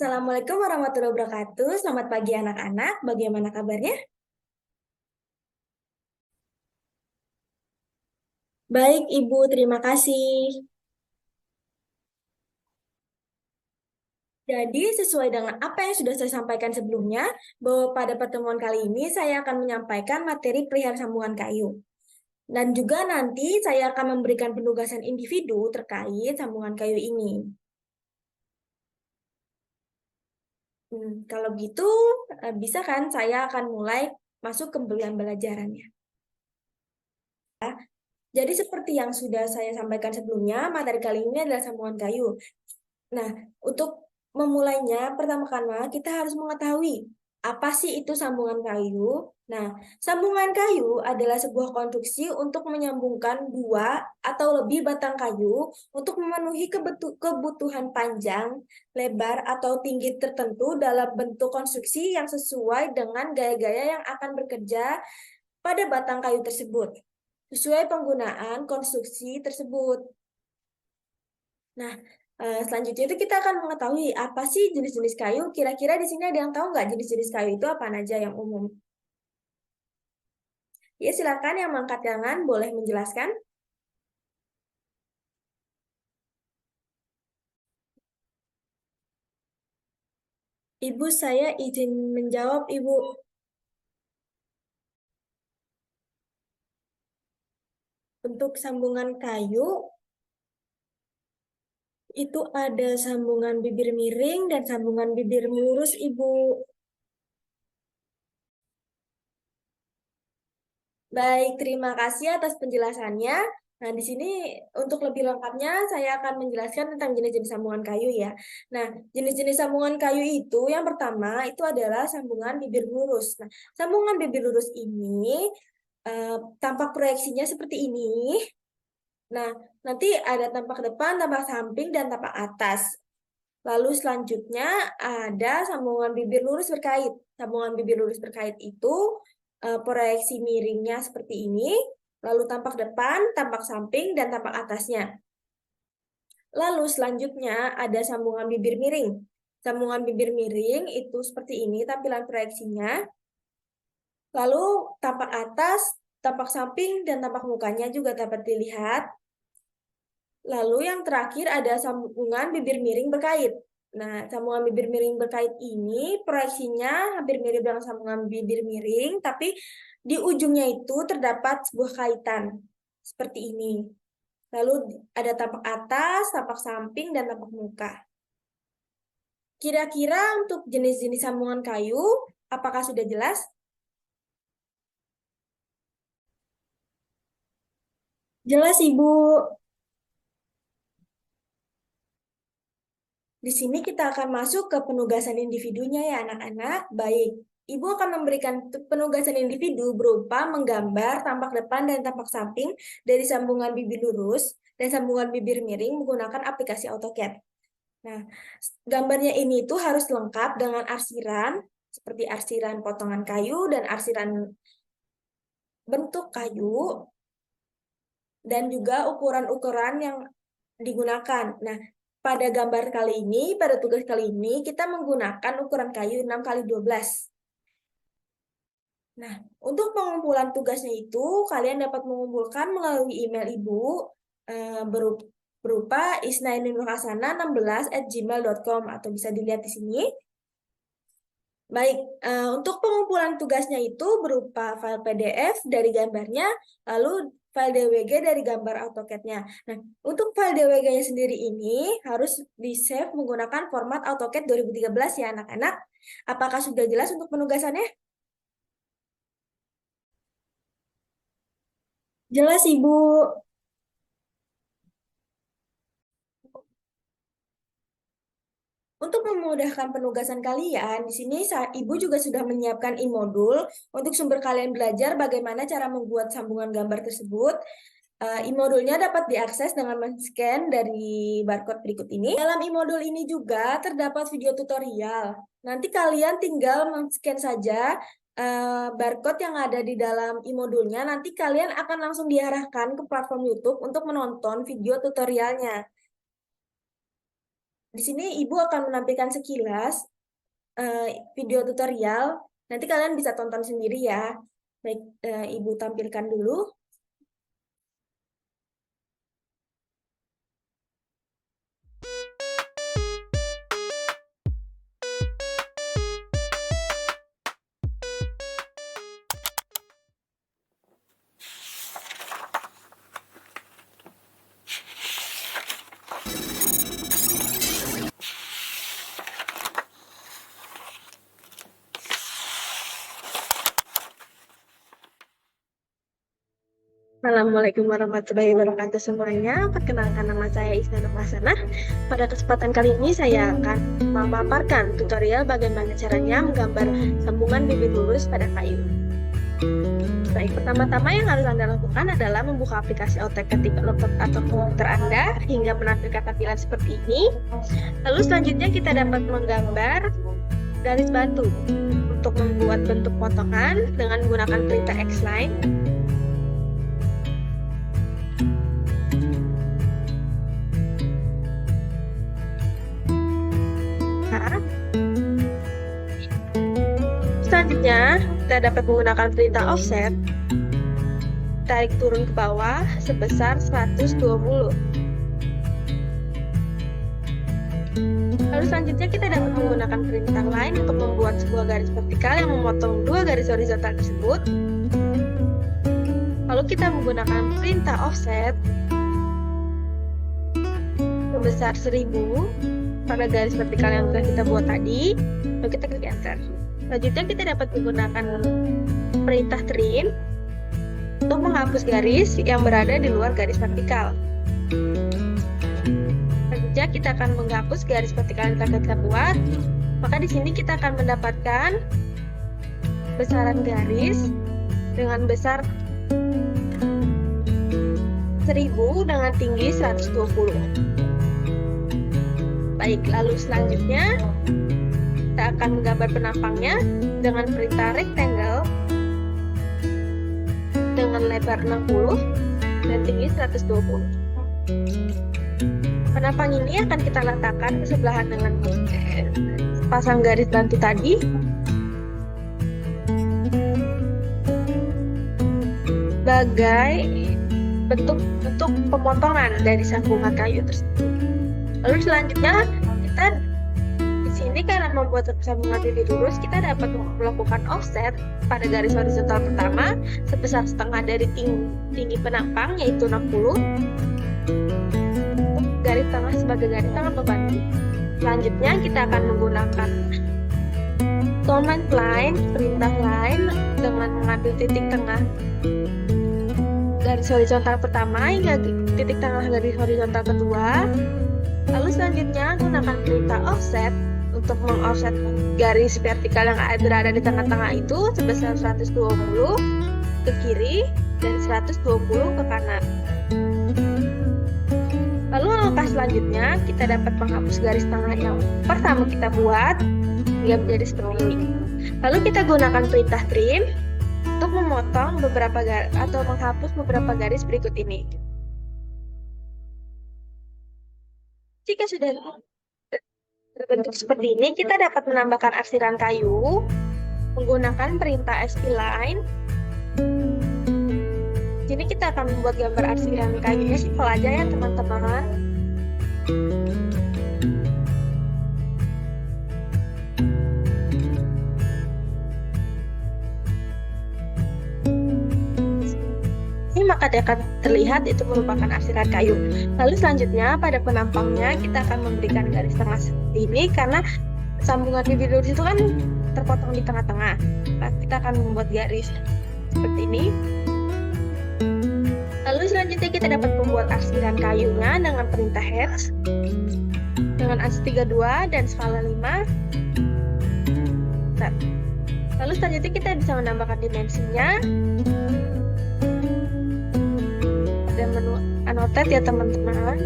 Assalamualaikum warahmatullahi wabarakatuh. Selamat pagi anak-anak. Bagaimana kabarnya? Baik, Ibu. Terima kasih. Jadi, sesuai dengan apa yang sudah saya sampaikan sebelumnya, bahwa pada pertemuan kali ini saya akan menyampaikan materi perihal sambungan kayu. Dan juga nanti saya akan memberikan penugasan individu terkait sambungan kayu ini. Kalau gitu, bisa kan saya akan mulai masuk ke pembelajarannya. Jadi seperti yang sudah saya sampaikan sebelumnya, materi kali ini adalah sambungan kayu. Nah, untuk memulainya, pertama-tama kita harus mengetahui apa sih itu sambungan kayu. Nah, sambungan kayu adalah sebuah konstruksi untuk menyambungkan dua atau lebih batang kayu untuk memenuhi kebutuhan panjang, lebar, atau tinggi tertentu dalam bentuk konstruksi yang sesuai dengan gaya-gaya yang akan bekerja pada batang kayu tersebut, sesuai penggunaan konstruksi tersebut. Nah, selanjutnya itu kita akan mengetahui apa sih jenis-jenis kayu. Kira-kira di sini ada yang tahu nggak jenis-jenis kayu itu apa aja yang umum? Ya, silakan yang mengangkat tangan boleh menjelaskan. Ibu, saya izin menjawab, Ibu. Untuk sambungan kayu, itu ada sambungan bibir miring dan sambungan bibir lurus, Ibu. Baik, terima kasih atas penjelasannya. Nah, di sini untuk lebih lengkapnya saya akan menjelaskan tentang jenis-jenis sambungan kayu ya. Nah, jenis-jenis sambungan kayu itu yang pertama itu adalah sambungan bibir lurus. Nah, sambungan bibir lurus ini tampak proyeksinya seperti ini. Nah, nanti ada tampak depan, tampak samping, dan tampak atas. Lalu selanjutnya ada sambungan bibir lurus berkait. Sambungan bibir lurus berkait itu proyeksi miringnya seperti ini, lalu tampak depan, tampak samping, dan tampak atasnya. Lalu selanjutnya ada sambungan bibir miring. Sambungan bibir miring itu seperti ini tampilan proyeksinya. Lalu tampak atas, tampak samping, dan tampak mukanya juga dapat dilihat. Lalu yang terakhir ada sambungan bibir miring berkait. Nah, sambungan bibir miring berkait ini proyeksinya hampir mirip dengan sambungan bibir miring, tapi di ujungnya itu terdapat sebuah kaitan seperti ini. Lalu ada tampak atas, tampak samping, dan tampak muka. Kira-kira untuk jenis-jenis sambungan kayu, apakah sudah jelas? Jelas, Ibu. Di sini kita akan masuk ke penugasan individunya ya anak-anak. Baik, Ibu akan memberikan penugasan individu berupa menggambar tampak depan dan tampak samping dari sambungan bibir lurus dan sambungan bibir miring menggunakan aplikasi AutoCAD. Nah, gambarnya ini tuh harus lengkap dengan arsiran, seperti arsiran potongan kayu dan arsiran bentuk kayu, dan juga ukuran-ukuran yang digunakan. Nah, pada gambar kali ini, pada tugas kali ini, kita menggunakan ukuran kayu 6x12. Nah, untuk pengumpulan tugasnya itu, kalian dapat mengumpulkan melalui email Ibu berupa isnaininurhasana16@gmail.com atau bisa dilihat di sini. Baik, untuk pengumpulan tugasnya itu berupa file PDF dari gambarnya, lalu file DWG dari gambar AutoCAD-nya. Nah, untuk file DWG-nya sendiri ini harus di-save menggunakan format AutoCAD 2013 ya anak-anak. Apakah sudah jelas untuk penugasannya? Jelas, Ibu. Untuk memudahkan penugasan kalian, di sini Ibu juga sudah menyiapkan e-modul untuk sumber kalian belajar bagaimana cara membuat sambungan gambar tersebut. E-modulnya dapat diakses dengan men-scan dari barcode berikut ini. Dalam e-modul ini juga terdapat video tutorial. Nanti kalian tinggal men-scan saja barcode yang ada di dalam e-modulnya. Nanti kalian akan langsung diarahkan ke platform YouTube untuk menonton video tutorialnya. Di sini Ibu akan menampilkan sekilas video tutorial. Nanti kalian bisa tonton sendiri ya. Baik, Ibu tampilkan dulu. Assalamualaikum warahmatullahi wabarakatuh semuanya. Perkenalkan, nama saya Isna Nurhasanah. Pada kesempatan kali ini saya akan memaparkan tutorial bagaimana caranya menggambar sambungan bibir lurus pada kayu. Baik, pertama-tama yang harus Anda lakukan adalah membuka aplikasi AutoCAD di laptop atau komputer Anda hingga menampilkan tampilan seperti ini. Lalu selanjutnya kita dapat menggambar garis batu untuk membuat bentuk potongan dengan menggunakan perintah X-line. Selanjutnya, kita dapat menggunakan perintah offset, tarik turun ke bawah sebesar 120. Lalu selanjutnya kita dapat menggunakan perintah line untuk membuat sebuah garis vertikal yang memotong dua garis horizontal tersebut. Lalu kita menggunakan perintah offset sebesar 1000 pada garis vertikal yang sudah kita buat tadi. Lalu kita klik enter. Selanjutnya kita dapat menggunakan perintah trim untuk menghapus garis yang berada di luar garis vertikal. Selanjutnya kita akan menghapus garis vertikal yang telah kita buat. Maka di sini kita akan mendapatkan besaran garis dengan besar 1000 dengan tinggi 120. Baik, lalu selanjutnya kita akan menggambar penampangnya dengan perintah rectangle dengan lebar 60 dan tinggi 120. Penampang ini akan kita letakkan bersebelahan dengan pasang garis bantu tadi. Sebagai bentuk pemotongan dari sambungan kayu tersebut. Lalu selanjutnya kita di sini karena membuat sambungan bibir lurus, kita dapat melakukan offset pada garis horizontal pertama sebesar setengah dari tinggi penampang, yaitu 60. Garis tengah sebagai garis tengah pembantu. Selanjutnya kita akan menggunakan command line, perintah line dengan mengambil titik tengah garis horizontal pertama hingga titik tengah garis horizontal kedua. Lalu selanjutnya gunakan perintah offset untuk mengoffset garis vertikal yang berada di tengah-tengah itu sebesar 120 ke kiri dan 120 ke kanan. Lalu langkah selanjutnya kita dapat menghapus garis tengah yang pertama kita buat hingga menjadi seperti ini. Lalu kita gunakan perintah trim untuk memotong beberapa garis atau menghapus beberapa garis berikut ini. Jika sudah terbentuk seperti ini, kita dapat menambahkan arsiran kayu menggunakan perintah spline. Jadi kita akan membuat gambar arsiran kayunya simpel aja ya teman-teman. Ini maka dia akan terlihat itu merupakan arsiran kayu. Lalu selanjutnya pada penampangnya kita akan memberikan garis tengah seperti ini karena sambungan bibir lurus itu kan terpotong di tengah-tengah. Nah, kita akan membuat garis seperti ini. Lalu selanjutnya kita dapat membuat arsiran kayunya dengan perintah hex dengan ANSI 32 dan skala 5. Nah, lalu selanjutnya kita bisa menambahkan dimensinya. Ada menu annotate ya teman-teman.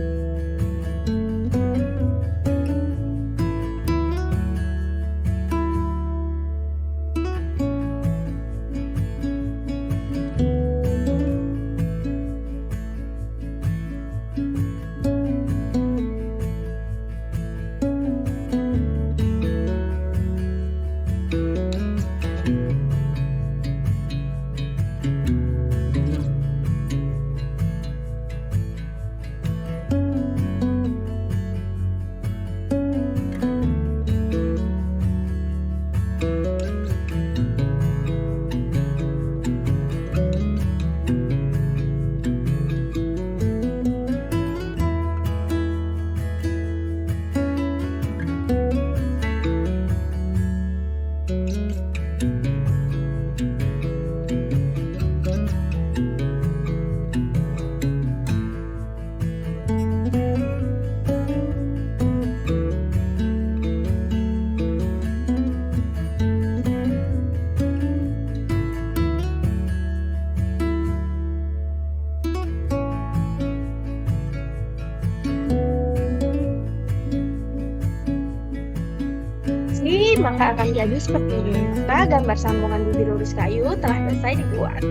maka akan jadi seperti ini. Maka gambar sambungan bibir lurus kayu telah selesai dibuat.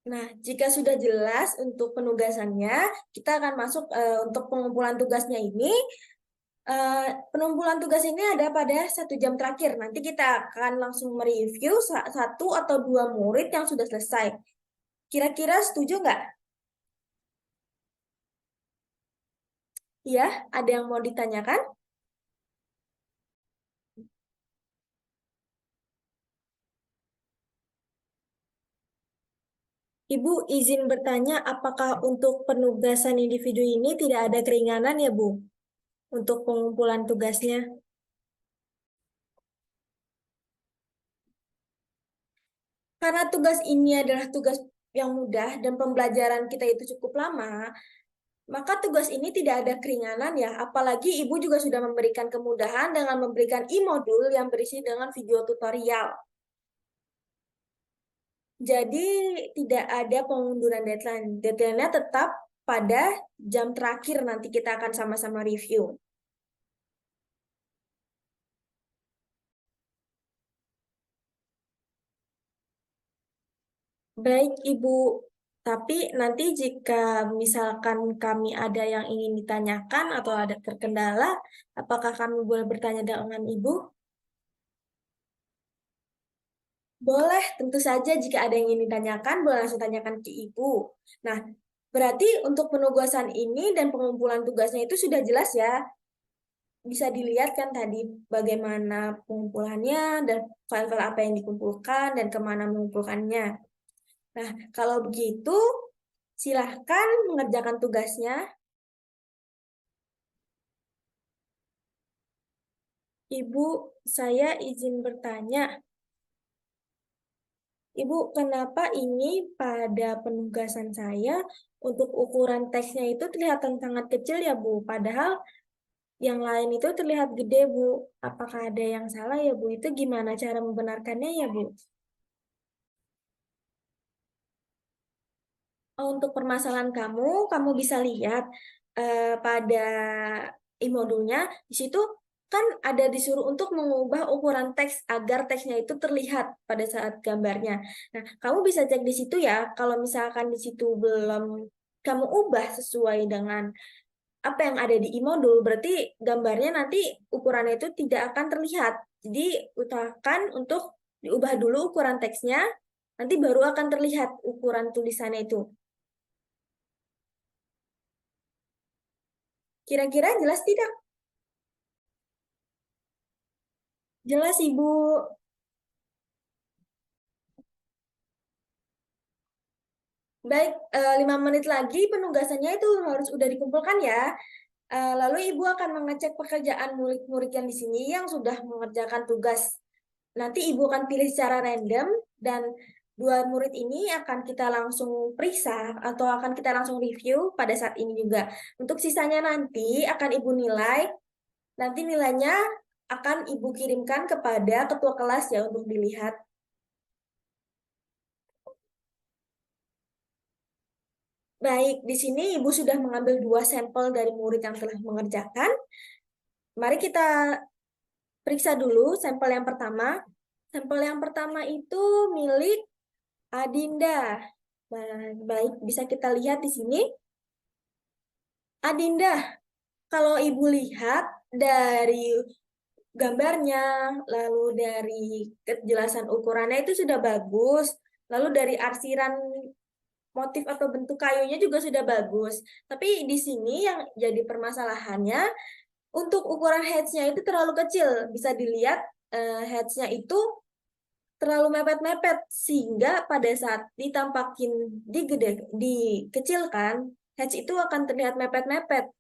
Nah, jika sudah jelas untuk penugasannya, kita akan masuk untuk pengumpulan tugasnya ini. Pengumpulan tugas ini ada pada 1 jam terakhir. Nanti kita akan langsung mereview satu atau dua murid yang sudah selesai. Kira-kira setuju nggak? Ya, ada yang mau ditanyakan? Ibu izin bertanya, apakah untuk penugasan individu ini tidak ada keringanan ya, Bu? Untuk pengumpulan tugasnya? Karena tugas ini adalah tugas yang mudah dan pembelajaran kita itu cukup lama, maka tugas ini tidak ada keringanan ya. Apalagi Ibu juga sudah memberikan kemudahan dengan memberikan e-modul yang berisi dengan video tutorial. Jadi tidak ada pengunduran deadline. Deadline-nya tetap pada jam terakhir nanti kita akan sama-sama review. Baik, Ibu. Tapi nanti jika misalkan kami ada yang ingin ditanyakan atau ada terkendala, apakah kami boleh bertanya dengan Ibu? Boleh, tentu saja jika ada yang ingin ditanyakan, boleh langsung tanyakan ke Ibu. Nah, berarti untuk penugasan ini dan pengumpulan tugasnya itu sudah jelas ya. Bisa dilihat kan tadi bagaimana pengumpulannya dan file-file apa yang dikumpulkan dan kemana mengumpulkannya. Nah, kalau begitu, silahkan mengerjakan tugasnya. Ibu, saya izin bertanya. Ibu, kenapa ini pada penugasan saya untuk ukuran teksnya itu kelihatan sangat kecil ya, Bu? Padahal yang lain itu terlihat gede, Bu. Apakah ada yang salah ya, Bu? Itu gimana cara membenarkannya ya, Bu? Untuk permasalahan kamu bisa lihat pada e-modulnya, di situ kan ada disuruh untuk mengubah ukuran teks agar teksnya itu terlihat pada saat gambarnya. Nah, kamu bisa cek di situ ya, kalau misalkan di situ belum kamu ubah sesuai dengan apa yang ada di e-modul, berarti gambarnya nanti ukurannya itu tidak akan terlihat. Jadi, usahakan untuk diubah dulu ukuran teksnya, nanti baru akan terlihat ukuran tulisannya itu. Kira-kira jelas tidak? Jelas, Ibu. Baik, 5 menit lagi penugasannya itu harus udah dikumpulkan ya. Lalu Ibu akan mengecek pekerjaan murid-murid yang di sini yang sudah mengerjakan tugas. Nanti Ibu akan pilih secara random dan dua murid ini akan kita langsung periksa atau akan kita langsung review pada saat ini juga. Untuk sisanya nanti akan Ibu nilai. Nanti nilainya akan Ibu kirimkan kepada ketua kelas ya untuk dilihat. Baik, di sini Ibu sudah mengambil 2 sampel dari murid yang telah mengerjakan. Mari kita periksa dulu sampel yang pertama. Sampel yang pertama itu milik Adinda. Baik, bisa kita lihat di sini. Adinda, kalau Ibu lihat dari gambarnya, lalu dari kejelasan ukurannya itu sudah bagus. Lalu dari arsiran motif atau bentuk kayunya juga sudah bagus. Tapi di sini yang jadi permasalahannya, untuk ukuran heads-nya itu terlalu kecil. Bisa dilihat heads-nya itu terlalu mepet-mepet sehingga pada saat ditampakin dikecilkan, heads itu akan terlihat mepet-mepet.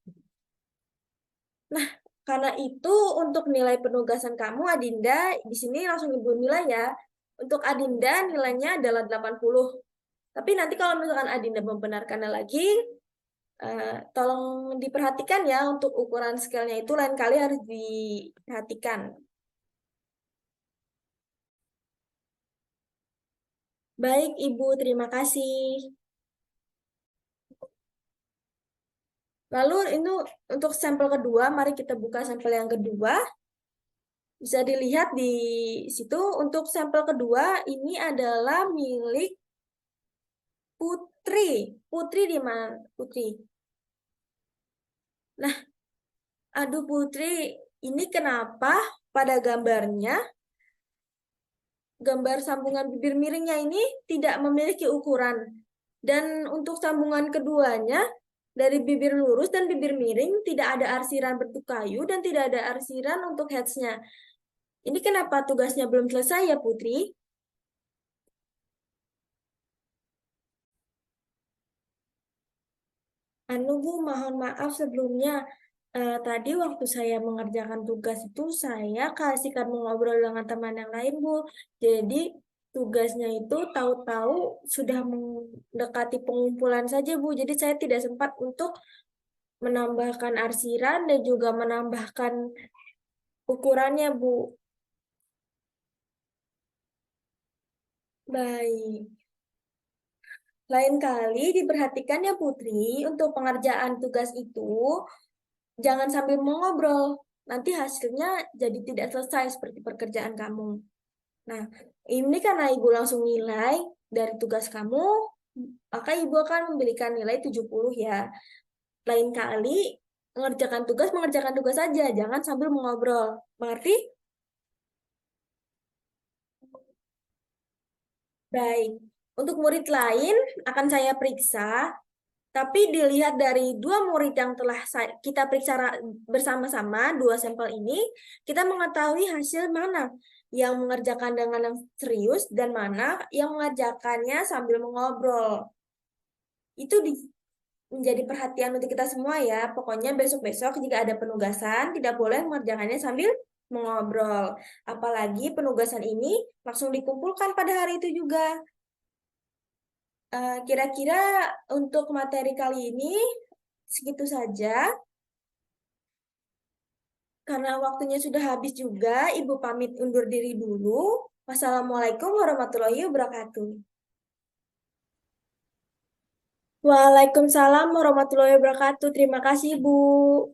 Nah, karena itu untuk nilai penugasan kamu Adinda di sini langsung Ibu nilai ya. Untuk Adinda nilainya adalah 80. Tapi nanti kalau misalkan Adinda membenarkannya lagi, tolong diperhatikan ya untuk ukuran scale-nya itu lain kali harus diperhatikan. Baik, Ibu, terima kasih. Lalu ini untuk sampel kedua, mari kita buka sampel yang kedua. Bisa dilihat di situ untuk sampel kedua ini adalah milik Putri. Putri di mana? Putri. Nah, aduh Putri, ini kenapa pada gambarnya gambar sambungan bibir miringnya ini tidak memiliki ukuran. Dan untuk sambungan keduanya dari bibir lurus dan bibir miring tidak ada arsiran bentuk kayu dan tidak ada arsiran untuk heads-nya. Ini kenapa tugasnya belum selesai ya Putri? Anu Bu, mohon maaf sebelumnya. Tadi waktu saya mengerjakan tugas itu saya kasihkan mengobrol dengan teman yang lain Bu. Jadi tugasnya itu tahu-tahu sudah mendekati pengumpulan saja Bu. Jadi saya tidak sempat untuk menambahkan arsiran dan juga menambahkan ukurannya Bu. Baik. Lain kali diperhatikan ya Putri, untuk pengerjaan tugas itu jangan sambil mengobrol. Nanti hasilnya jadi tidak selesai seperti pekerjaan kamu. Nah, ini karena Ibu langsung nilai dari tugas kamu, maka Ibu akan memberikan nilai 70 ya. Lain kali mengerjakan tugas saja, jangan sambil mengobrol. Mengerti? Baik. Untuk murid lain akan saya periksa. Tapi dilihat dari dua murid yang telah kita periksa bersama-sama, dua sampel ini, kita mengetahui hasil mana yang mengerjakan dengan yang serius dan mana yang mengerjakannya sambil mengobrol. Itu menjadi perhatian untuk kita semua ya. Pokoknya besok-besok jika ada penugasan, tidak boleh mengerjakannya sambil mengobrol. Apalagi penugasan ini langsung dikumpulkan pada hari itu juga. Kira-kira untuk materi kali ini segitu saja. Karena waktunya sudah habis juga, Ibu pamit undur diri dulu. Wassalamualaikum warahmatullahi wabarakatuh. Waalaikumsalam warahmatullahi wabarakatuh. Terima kasih, Bu.